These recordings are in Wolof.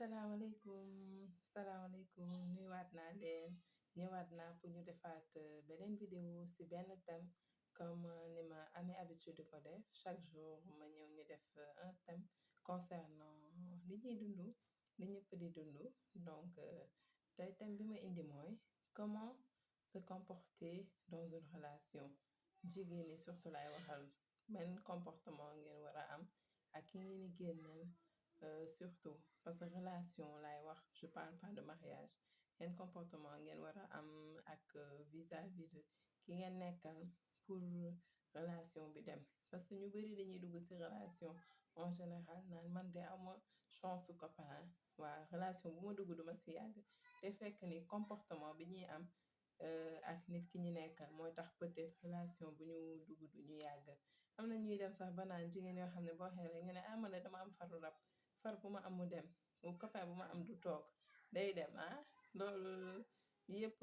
salaamaaleykum nuyuwaat naa leen ñëwaat naa pour ñu defaat beneen vidéo ci benn thème comme ni ma amee habitude di ko def chaque jour ma ñëw ñu def un thème concernant li ñuy dund li ñëpp di dund donc tey thème bi ma indi mooy comment se comporter dans une relation jigéen ñi surtout laay waxal benn comportement ngeen war a am ak ki ngeen di génnal. Surtout parce que relation laay wax je parle pas de mariage yan comportement ngeen war a am ak vis-à-vis de ki ngeen nekkal pour relation bi dem parce que ñu bari dañuy dugg ci relation en général naan man de ama chance su copain waa relation bu ma dugg duma ci yàgg te fekk ni comportement bi ñuy am ak nit ki ñu nekkal mooy tax peut-être relation bu ñu dugg du ñu yàgg am na ñuy dem sax ba naan jigéen yoo xam ne boo xee rek ñu ne man de dama am faru rab far bu ma am mu dem bu copain bu ma am du toog day dem loolu yëpp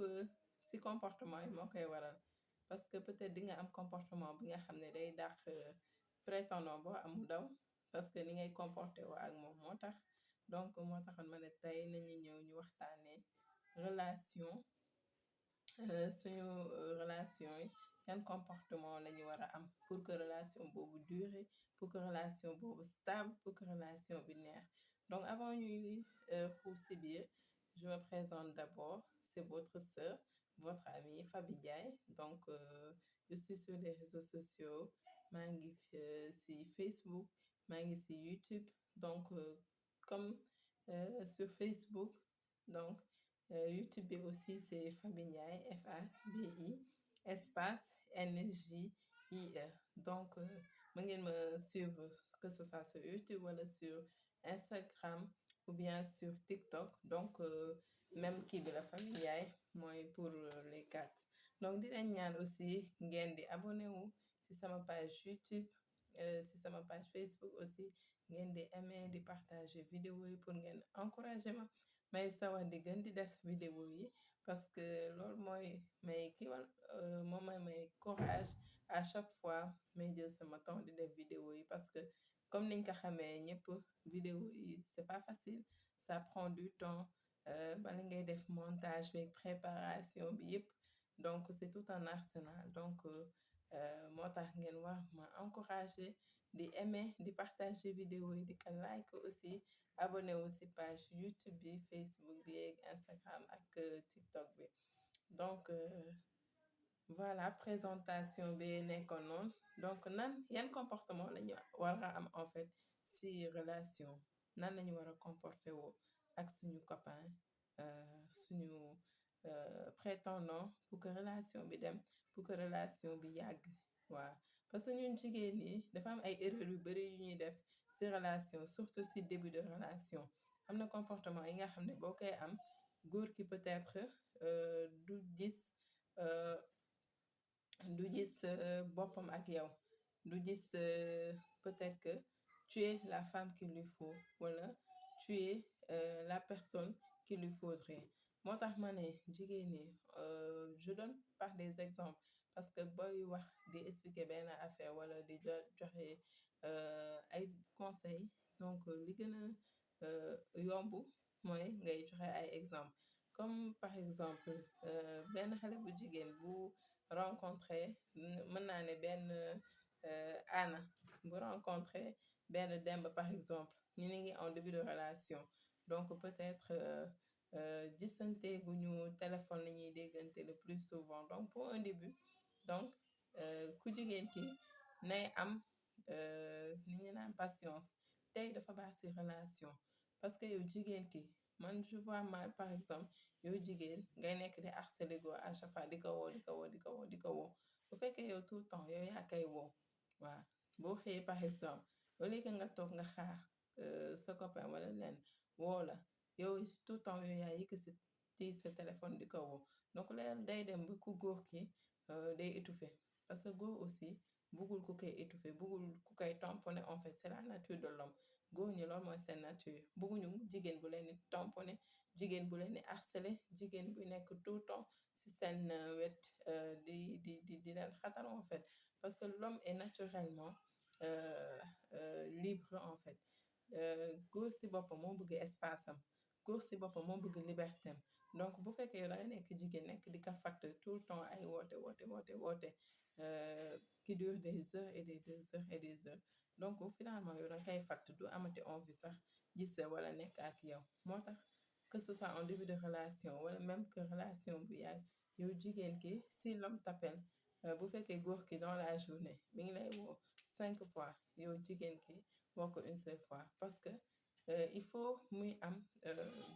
ci comportement yi moo koy waral parce que peut-être di nga am comportement bi nga xam ne day dàq prétendant boo am mu daw parce que ni ngay comporté woo ak moom moo tax donc moo taxoon ma ne tey nañu ñëw ñu waxtaanee relation suñu relation yi yan comportement la ñu war a am pour que relation boobu durer pour que relation boobu stable pour que relation bi neex donc avant ñuy xuus si biir je me présente d'abord c'est votre sœur votre amie Faby Ndiaye donc je suis sur les réseaux sociaux maa ngi si Facebook maa ngi si YouTube donc comme sur Facebook donc YouTube bi aussi c'est Faby Ndiaye FABI espace NJIE donc mën ngeen ma suivre que ce soit sur YouTube wala sur Instagram ou bien sur TikTok donc même kii bi la Faby Ndiaye mooy pour les quatre donc di leen ñaan aussi ngeen di abonné wu ci sama page YouTube ci sama page Facebook aussi ngeen di aimer di partager vidéo yi pour ngeen encourager ma may sawar di gën di def vidéo yi parce que loolu mooy may kiiwal moom may courage à chaque fois may jël sama temps di def vidéo yi parce que comme niñ ko xamee ñëpp vidéo yi c'est pas facile ça prend du temps bala ngay def montage bi préparation bi yëpp donc c'est tout un arsenal donc moo tax ngeen wax ma encourager di aimer di partager vidéo yi di ko like aussi abonné wu ci page YouTube bi Facebook bi ak Instagram ak TikTok bi donc voilà présentation bi nekkoon noonu donc yan comportement lañu war a am en fait ci relation nan lañu war a comporter woo ak suñu copain suñu prétendant pour que relation bi dem pour que relation bi yàgg waaw parce que ñun jigéen ñi dafa am ay erreurs yu bari yu ñuy def ci relation surtout ci début de relation am na comportement yi nga xam ne boo koy am góor ki peut-être du gis boppam ak yow du gis peut-être que tu es la femme qu'il lui faut wala tu es la personne qu'il lui faudrait moo tax ma ne jigéen ñi je donne par des exemples parce que booy wax di expliquer benn affaire wala di joxe ay conseils donc li gën a yomb mooy ngay joxe ay exemple comme par exemple benn xale bu jigéen bu rencontré mën naa ne benn Anna bu rencontré benn Demba par exemple ñu ngi en début de relation donc peut-être gisante gu ñu téléphone la ñuy déggante le plus souvent donc pour un début donc ku jigéen ki nay am ni ñu naan patience tey dafa baax ci relation parce que yow jigéen ki man je vois mal par exemple yow jigéen ngay nekk di harceler góor à chaque fois di ko woo di ko woo bu fekkee yow tout le temps yow yaa koy woo waaw boo xëyee par exemple au lieu que nga toog nga xaar sa copain wala leen woo la yow tout le temps yow yaa yëkkati sa téléphone di ko woo donc loolu day dem ba ku góor ki day étouffé parce que góor aussi bëggul ku koy étouffé bëggul ku koy tamponné en fait c'est la nature de l'homme góor ñi loolu mooy seen nature bëgguñu jigéen bu leen di tamponné jigéen bu leen di harcelé jigéen bu nekk tout le temps ci seen wet di leen xatal en fait parce que l'homme est naturellement libre en fait góor si boppam moo bëgg espace am, góor si boppam moo bëgg liberté am. Donc bu fekkee yow da nga nekk jigéen nekk di ka fatt tout le temps ay woote qui dure des heures et des heures, donc finalement yow da nga koy fatt du amati envie sax gis sa wala nekk ak yow. moo tax que ce soit en début de relation wala même que relation bu yàgg, yow jigéen ki si l'homme t'appelle, bu fekkee góor ki dans la journée mi ngi lay woo 5 fois, yow jigéen ki woo ko une seule fois. Parce que il faut muy am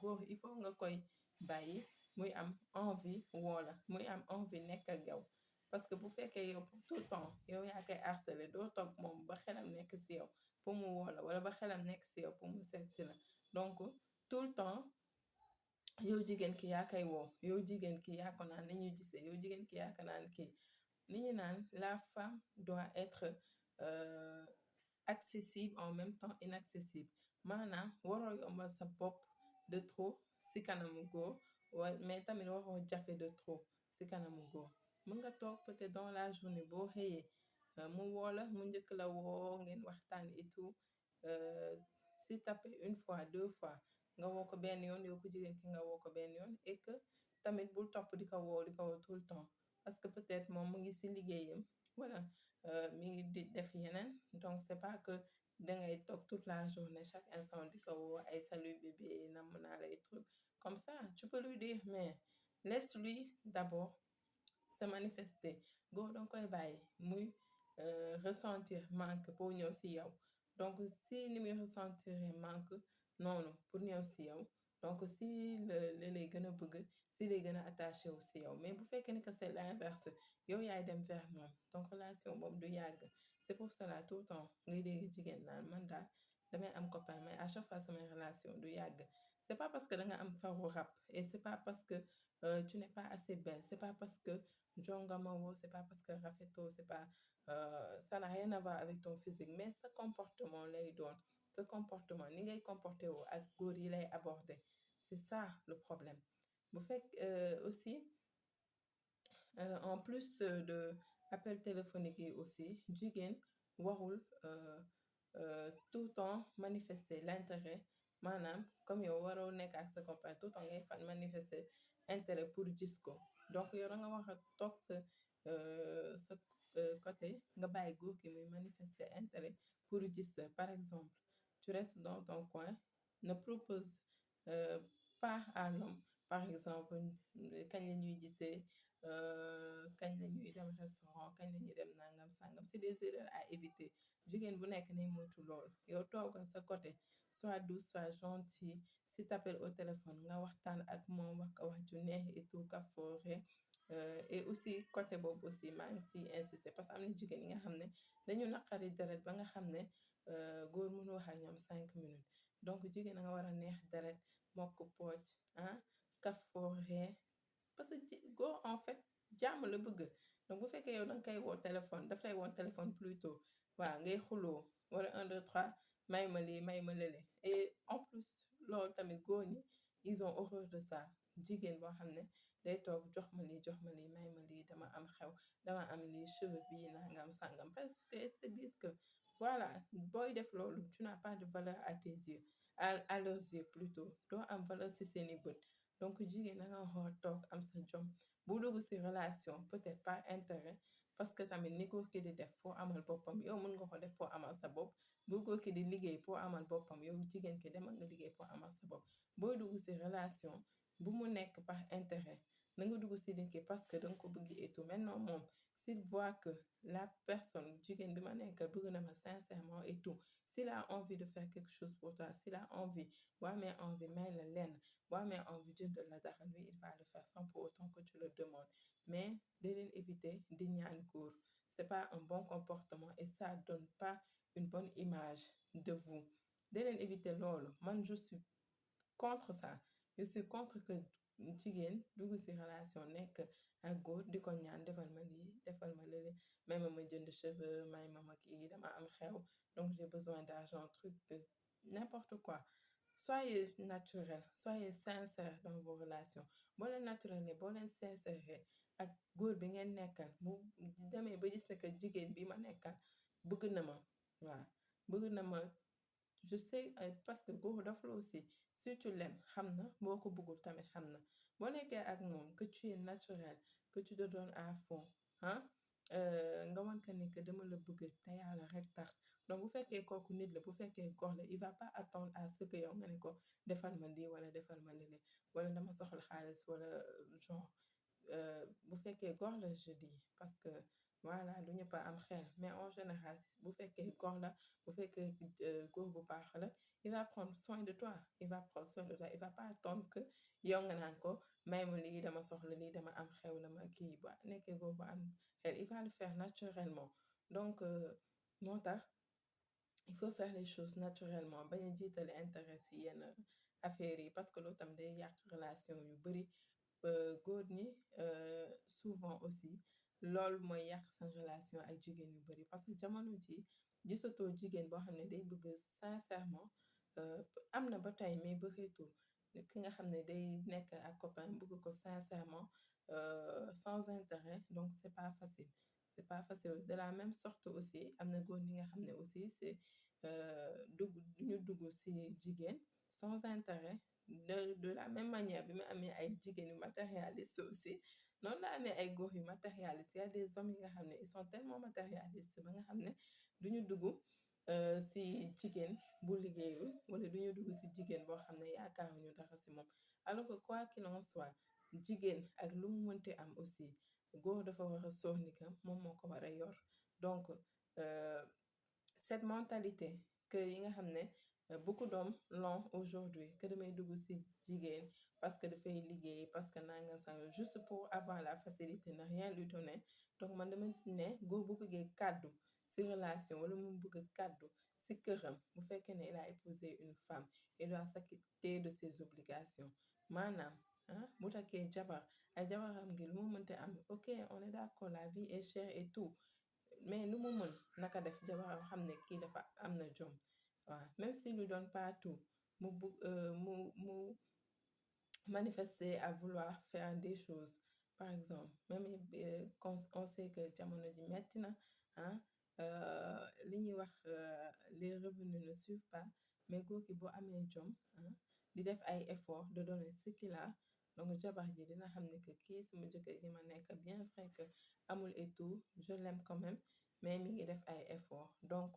góor il faut nga koy bàyyi muy am envie woola, muy am envie nekk ak yow. Parce que bu fekkee yow tout le temps yow yaa koy harceler doo toog moom ba xelam nekk si yow pour mu woola, wala ba xelam nekk si yow pour mu seet si la. Donc tout le temps yow jigéen ki yaa koy woo, yow jigéen ki yaa ko naan nañu gisee, yow jigéen ki yaa ko naan kii. Li ñu naan la femme doit être accessible en même temps inaccessible, maanaam waroo yombal sa bopp de trop si kanamu góor, mais tamit waroo jafe de trop si kanamu góor. Mën nga toog peut-être dans la journée boo xëyee mu woola, mu njëkk la woo ngeen waxtaan et tout, si tapé une fois 2 fois nga woo ko benn yoon, yow ko jigéen ki nga woo ko benn yoon, et que tamit bul topp di ko woo tout le temps. Parce que peut-être moom mu ngi si liggéeyam wala mi ngi di def yeneen. Donc c'est pas que dangay toog toute la journée chaque instant di ko woo ay salut bébé namm naa lay truc comme ça. Tu peux lui dire, mais laisse-lui d'abord se manifester. Góor danga koy bàyyi muy ressentir manque pour ñëw si yow. Donc si ni muy ressentir manque noonu pour ñëw si yow, donc si la lay gën a bëgg, si lay gën a attaché wu si yow. Mais bu fekkee ni que c'est l'inverse, yow yaay dem vers moom, donc relation boobu du yàgg. C'est pour cela tout le temps ngay dégg jigéen naan man daal damay am copain, mais à chaque fois samay relation du yàgg. C'est pas parce que da nga am faru rap, et c'est pas parce que tu n'es pas assez belle, c'est pas parce que jongama woo, c'est pas parce que rafeto, c'est pas ça n'a rien à voir avec ton physique, mais sa comportement lay doon. Ce comportement ni ngay comporté woo ak góor yi lay aborder, c'est ça le problème. Bu fekk aussi en plus de appel téléphonique yi aussi, jigéen warul tout le temps manifester l'intérêt, maanaam comme yow waroo nekk ak sa copain tout le temps ngay fan manifester intérêt pour gis ko. Donc yow da nga wax a toog sa côté nga bàyyi góor ki muy manifester intérêt pour gis. Par exemple, tu restes dans ton coin, ne propose pas à l'homme, par exemple, kañ la ñuy gisee, kañ la ñuy dem restaurant, kañ la ñuy dem nangam sangam. C'est des erreurs à éviter. Jigéen bu nekk ni moytu lool. Yow toogal sa côté, soit douce, soit gentil. Si t'appelle au téléphone nga waxtaan ak moom wax ko wax ju neex et tout ka foore. Et aussi côté boobu aussi maa ngi si insister, parce que am na jigéen yi nga xam ne dañu naqari deret ba nga xam ne góor mënu wax ak ñoom 5 minutes. Donc jigéen da nga war a neex deret, mokk pooj, ah ka foore. Parce que góor en fait jàmm la bëgg. Donc bu fekkee yow danga koy woo téléphone, daf lay woon téléphone plutôt, waaw ngay xuloo wala 1 2 3 may ma lii may ma lële. Et en plus loolu tamit góor ñi ils ont horreur de ça. Jigéen boo xam ne day toog jox ma lii jox ma lii may ma lii, dama am xew, dama am lii cheveux bii nangam sangam, parce que ils se disent que voilà, booy def loolu tu n'as pas de valeur à tes yeux, à leurs yeux plutôt, doo am valeur si seeni bët. Donc jigéen da nga war a toog am sa jom bu dugg si relation, peut-être pas intérêt, parce que tamit ni góor ki di def pour amal boppam yow mën nga ko def pour amal sa bopp. Bu góor ki di liggéey pour amal boppam, yow jigéen ki demal nga liggéey pour amal sa bopp. Booy dugg si relation bu mu nekk par intérêt, na nga dugg si nit ki parce que danga ko bëgg et tout. Maintenant moom s'il voit que la personne jigéen bi ma nekk bëgg na ma sincèrement et tout, s'il a envie de faire quelque chose pour toi, s'il a envie, boo amee envie may la lenn, boo amee envie jëndal la dara, lui il va le faire sans pour autant que tu le demandes. Mais de leen éviter di ñaan góor, c'est pas un bon comportement et ça donne pas une bonne image de vous. De leen éviter loolu, man je suis contre ça. Je suis contre que jigéen dugg si relation nekk ak góor di ko ñaan defal ma lii defal ma lële, may ma jënd cheveux, may ma kii dama am xew, donc j'ai besoin d'argent, truc de n'importe quoi. Soyez naturel, soyez sincère dans vos relations. Boo leen naturel ne boo leen sincère ak góor bi ngeen nekkal, bu demee ba gis que jigéen bi ma nekkal bëgg na ma, waaw bëgg na ma je sais parce que góor daf la aussi si tu l'aimes xam na boo ko bëggul tamit xam na boo nekkee ak moom que tu es naturel que tu te donnes à fond ah nga wan ko ni que dama la bëgg te yàlla rek tax donc bu fekkee kooku nit la bu fekkee góor la il va pas attendre à ce que yow nga ne ko defal ma lii wala defal ma lii wala dama soxla xaalis wala genre bu fekkee góor la je dis parce que voilà du ñëpp a am xel mais en général bu fekkee góor la bu fekkee góor bu baax la il va prendre soin de toi il va prendre soin de toi il va pas attendre que yow nga naan ko may ma lii dama soxla lii dama am xew la ma kii ba nekkee góor bu am xel il va le faire naturellement donc moo tax il faut faire les choses naturellement bañ a jiitale intérêt si yenn affaires yi parce que loolu tam day yàq relation yu bari góor ñi souvent aussi loolu mooy yàq seen relation ak jigéen yu bari parce que jamono ji gisatoo jigéen boo xam ne day bëgg sincèrement am na ba tey mais bëreetul ki nga xam ne day nekk ak copain bëgg ko sincèrement sans intérêt donc c'est pas facile de la même sorte aussi am na góor ñi nga xam ne aussi c'est duñu dugg ci jigéen sans intérêt de la même manière bi mu amee ay jigéen yu matérialiste aussi noonu la amee ay góor yu matérialiste y a des hommes yi nga xam ne ils sont tellement matérialistes ba nga xam ne duñu dugg ci jigéen bu liggéeyul wala duñu dugg ci jigéen boo xam ne yaakaaruñu dara ci moom alors que quoi qu'il en soit jigéen ak lu mu mënti am aussi góor dafa war a sóor ni que moom moo ko war a yor donc cette mentalité que yi nga xam ne beaucoup d'hommes l'ont aujourd'hui que damay dugg ci jigéen parce que dafay liggéey parce que nanga sang juste pour avoir la facilité ne rien lui donner donc man dama ne góor bu bëggee kàddu ci relation wala mu bëgg kàddu ci këram bu fekkee ne il a épousé une femme il doit s'acquitter de ses obligations maanaam bu takkee jabar ay jabaram gi lu mu mënte am ok on est d'accord la vie est chère et tout mais lu mu mën naka def jabaram xam ne kii dafa am na jom waaw même s'il lui donne pas tout mu bugg mu manifester à vouloir faire des choses par exemple même on sait que jamono ji metti na li ñuy wax les revenus ne suivent pas mais góor gi boo amee jom di def ay efforts de donner ce qu'il a donc jabar ji dina xam ne que kii sama jëkkër gi ma nekk bien vrai que amul et tout je l'aime quand même mais mi ngi def ay efforts donc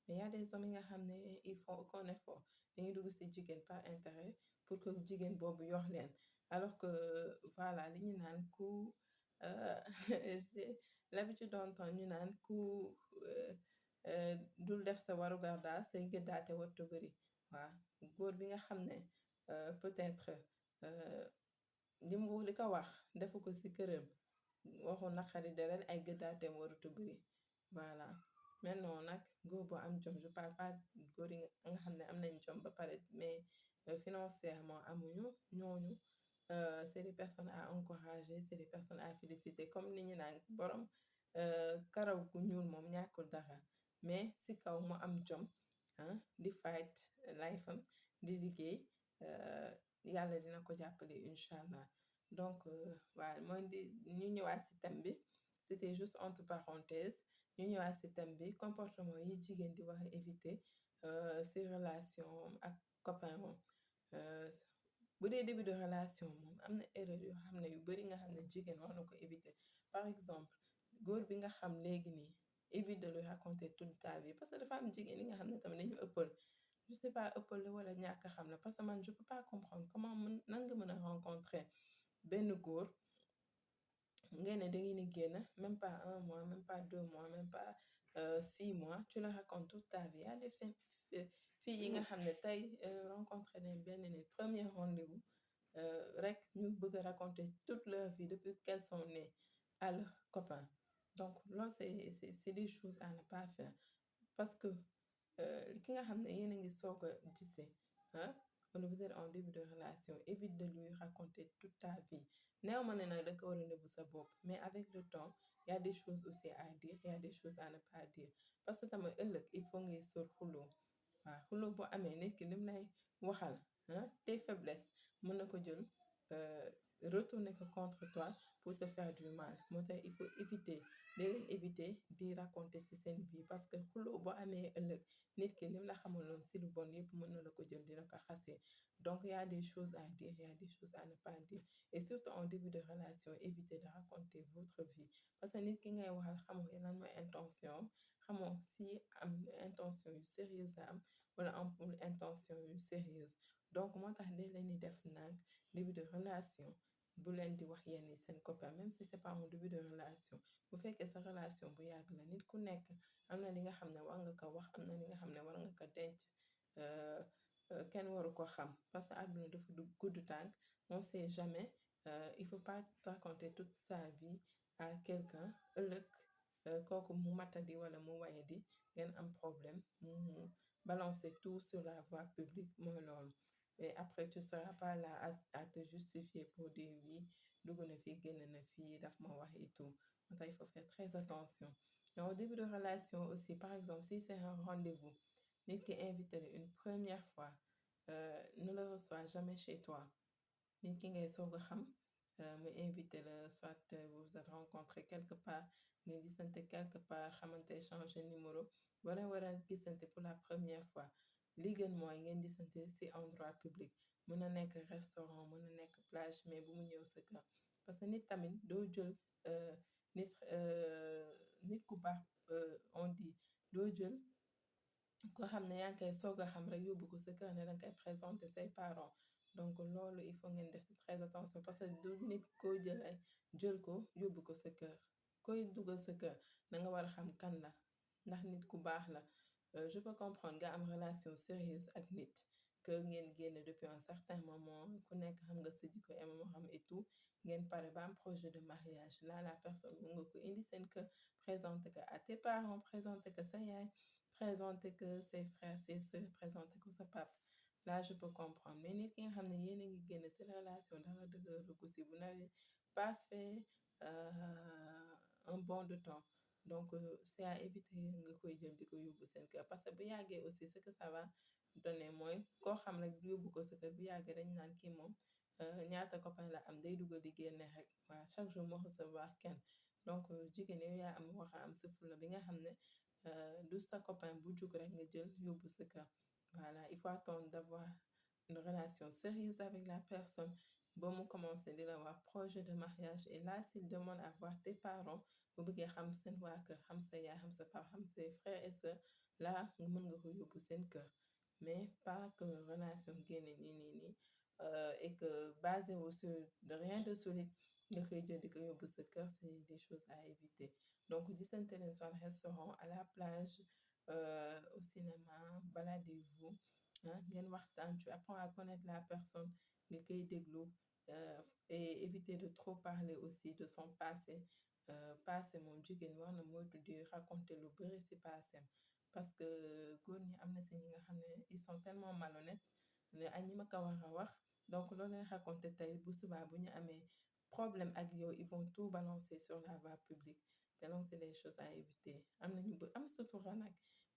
mais y a des hommes yi nga xam ne ils font aucun effort dañuy dugg ci jigéen par intérêt pour que jigéen boobu yor leen alors que voilà li ñu naan ku j'ai l'habitude d'entendre ñu naan ku dul def sa warugar daal say gëddaate wartu bëri waaw góor bi nga xam ne peut-être li ko wax defu ko ci këram waxu naqari deret ay gëddaateem warutu bëri voilà maintenant nag góor boo am jom je parle pas góor yi nga xam ne am nañ jom ba pare mais financièrement amuñu ñooñu c'est des personnes à encourager c'est des personnes à féliciter comme ni ñu naan borom karaw gu ñuul moom ñàkkul dara mais ci kaw mu am jom di fight life am di liggéey yàlla dina ko jàppale incha allah donc waaw mooy di ñu ñëwaat ci thème bi c'était juste entre parenthèses ñu ñëwaat ci thème bi comportement yi jigéen di war a éviter ci relation ak copain moom bu dee début de relation moom am na erreur yoo xam ne yu bari nga xam ne jigéen war na ko éviter par exemple góor bi nga xam léegi nii évite de lui raconter toute ta vie parce que dafa am jigéen yi nga xam ne tamit dañu ëppal je sais pas ëppal la wala ñàkk xam la parce que man je peux pas comprendre comment nan nga mën a rencontrer benn góor ngeen ne da ngeen di génn même pas 1 mois même pas 2 mois même pas 6 mois tu leur racontes toute ta vie y a des filles yi nga xam ne tey rencontré nañ benn nit premier rendez-vous rek ñu bëgg a raconter toute leur vie depuis qu'elles sont nées à leur copain donc loolu c'est des choses à ne pas faire parce que ki nga xam ne yéen a ngi soog a gisee wala vous êtes en début de relation évite de lui raconter toute ta vie néew ma ne nag da nga ko war a nëbb sa bopp mais avec le temps y a des choses aussi à dire y a des choses à ne pas dire parce que tamit ëllëg il faut ngay sóor xuloo waaw xuloo boo amee nit ki lim lay waxal tes faiblesses mën na ko jël retourner que contre toi pour te faire du mal. moo tax il faut éviter di leen éviter di raconter ci seen vie parce que xuloo boo amee ëllëg nit ki lim la xamaloon ci lu bon yëpp mën na la ko jël di la ko xasee. Donc il y a des choses à dire, il y a des choses à ne pas dire. Et surtout en début de relation, évitez de raconter votre vie. Parce que nit ki ngay waxal xamoo lan mooy intention, xamoo si am intention yu sérieuse la am wala amul intention yu sérieuse. Donc moo tax de leen di def nag début de relation bu leen di wax yenn seen copain même si c'est pas en début de relation. Bu fekkee sa relation bu yàgg la nit ku nekk am na li nga xam ne war nga ko wax, am na li nga xam ne war nga ko denc. Kenn waru ko xam parce que àdduna dafa du gudd tànk, on sait jamais. Il faut pas raconter toute sa vie à quelqu'un ëllëg kooku mu matadi wala mu wayadi ngeen am problème mu balancer tout sur la voie publique mooy loolu. Et après tu seras pas là à te justifier pour dire oui dugg na fii génn na fii daf ma wax et tout. Donc il faut faire très attention. Et au début de relation aussi, par exemple si c'est un rendez-vous nit ki invité la une première fois, ne le reçois jamais chez toi. Nit ki ngay soog a xam mu invité la soit vous vous êtes rencontré quelque part ngeen gisante quelque part xamante échanger numéro wala war a gisante pour la première fois. Li gën mooy ngeen gisante ci endroit public, mën na nekk restaurant, mën na nekk plage, mais bu mu ñëw sa kër. Parce que nit tamit doo jël nit nit ku baax on dit doo jël koo xam ne yaa ngi koy soog a xam rek yóbbu ko sa kër ne danga koy présenter say parents. Donc loolu il faut ngeen def ci très attention parce que du nit koo jël ko yóbbu ko sa kër. Koy dugal sa kër da nga war a xam kan la ndax nit ku baax la. Je peux comprendre nga am relation sérieuse ak nit que ngeen génn depuis un certain moment ku nekk xam nga sa jikko moo xam et tout ngeen pare ba am projet de mariage. Là la personne mu nga ko indi seen kër présenter que à tes parents, présenter que sa yaay, présenter que ses frères, ses sœurs, présenter que sa papa. Là je peux comprendre mais nit ki nga xam ne yéen a ngi génn seen relation dara dëgëru ko si vous n'avez pas fait un bon de temps. Donc c'est à éviter nga koy jël di ko yóbbu seen kër parce que bu yàggee aussi ce que ça va donner mooy koo xam rek yóbbu ko sa kër bu yàggee dañ naan kii moom ñaata copain la am day dugal di génne rek waaw chaque jour moo recevoir kenn. Donc jigéen yow yaa am wax a am sa fulla bi nga xam ne du sa copain bu jug rek nga jël yóbbu sa kër. Voilà, il faut attendre d'avoir une relation sérieuse avec la personne. Bon, mu commencer di la wax projet de mariage et là s'il demande à voir tes parents bu bëggee xam seen waa kër xam sa yaay xam sa papa xam ses frères et sœurs là nga mën nga ko yóbbu seen kër. Mais pas que relation génne nii et que basé wu sur de rien de solide nga koy jël di ko yóbbu sa kër, c'est des choses à éviter. Donc gisante leen soit restaurant, à la plage, au cinéma, baladez-vous ngeen waxtaan, tu apprends à connaître la personne nga koy déglu et éviter de trop parler aussi de son passé. Passé moom jigéen war na moytu di raconter lu bëri ci passé parce que góor ñi am na ci ñi nga xam ne ils sont tellement malhonnêtes ne ay ñi ma ko war a wax donc loolu leen raconter tey bu subaa bu ñu amee problème ak yow ils vont tout balancer sur la voie publique. te donc c'est des choses à éviter. Am na ñu am sutura nag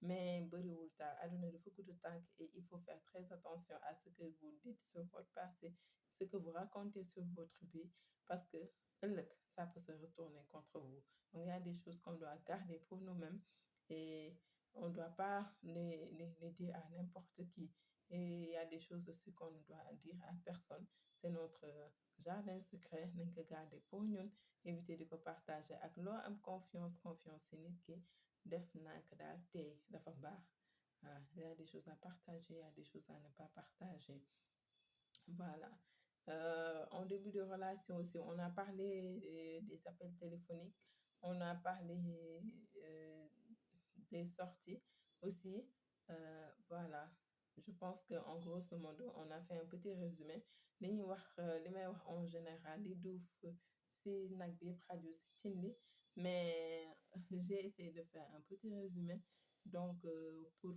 mais bëriwul taal àdduna dafa gudd tànk et il faut faire très attention à ce que vous dites sur votre passé, ce que vous racontez sur votre vie parce que ëllëg ça peut se retourner contre vous. Donc il y a des choses qu'on doit garder pour nous-mêmes et on ne doit pas les dire à n'importe qui. Et il y a des choses aussi qu'on ne doit dire à personne. C'est notre jardin secret nañ ko garder pour ñun, éviter di ko partager ak loo am confiance ci nit ki def nànk daal tey dafa baax. Il y a des choses à partager, il y a des choses à ne pas partager. Voilà. En début de relation aussi, on a parlé des appels téléphoniques, on a parlé des sorties aussi. Voilà. Je pense que en grosso modo, on a fait un petit résumé. Li ñuy wax li may wax en général li duuf ci nag bi yëpp xaju ci cin li mais j'ai essayé de faire un petit résumé donc pour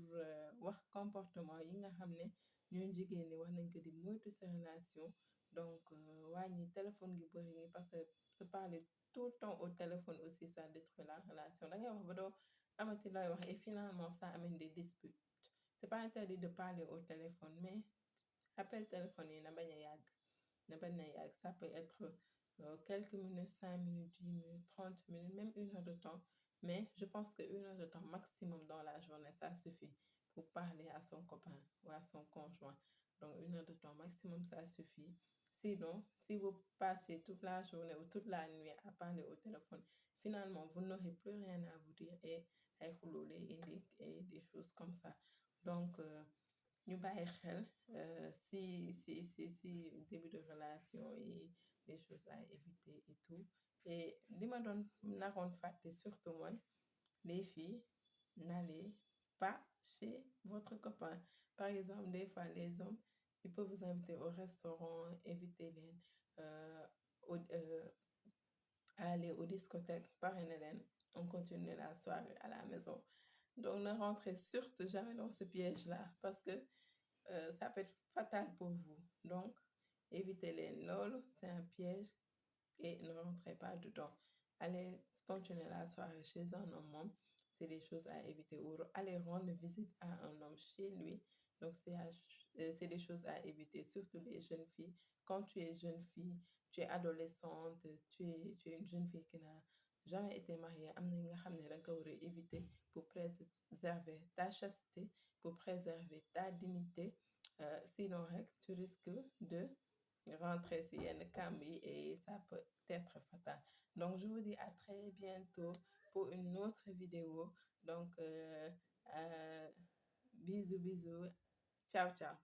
wax comportement yi nga xam ne ñun jigéen ñi wax nañ ko di moytu sa relation. Donc wàññi téléphone gi bëri yi parce que se parler tout le temps au téléphone aussi ça détruit la relation. Da ngay wax ba doo amati looy wax et finalement ça amène des disputes. C'est pas interdit de parler au téléphone mais appel téléphone yi na bañ a yàgg. Ça peut être quelques minutes, 5 minutes, 10 minutes, 30 minutes, même 1 heure de temps. Mais je pense que 1 heure de temps maximum dans la journée, ça suffit pour parler à son copain ou à son conjoint. Donc 1 heure de temps maximum, ça suffit. Sinon, si vous passez toute la journée ou toute la nuit à parler au téléphone, finalement, vous n'aurez plus rien à vous dire et et des choses comme ça. Donc, ñu bàyyi xel si début de relation et les choses à éviter et tout. Et li ma doon naroon fàtte surtout mooy les filles, n'allez pas chez votre copain. Par exemple, des fois, les hommes, ils peuvent vous inviter au restaurant, inviter les, euh, à aller aux discothèques, parrainer leen, on continue la soirée à la maison. Donc, ne rentrez surtout jamais dans ce piège-là parce que ça peut être fatal pour vous. Donc, évitez les lol, c'est un piège et ne rentrez pas dedans. Allez continuer la soirée chez un homme, c'est des choses à éviter. Ou aller rendre visite à un homme chez lui. Donc, c'est des choses à éviter, surtout les jeunes filles. Quand tu es jeune fille, tu es adolescente, tu es une jeune fille qui n'a jamais été mariée, éviter pour préserver ta chasteté, pour préserver ta dignité. Sinon, tu risques de rentrer si yenn camp et ça peut être fatal. Donc, je vous dis à très bientôt pour une autre vidéo. Donc, bisous, bisous. Ciao, ciao.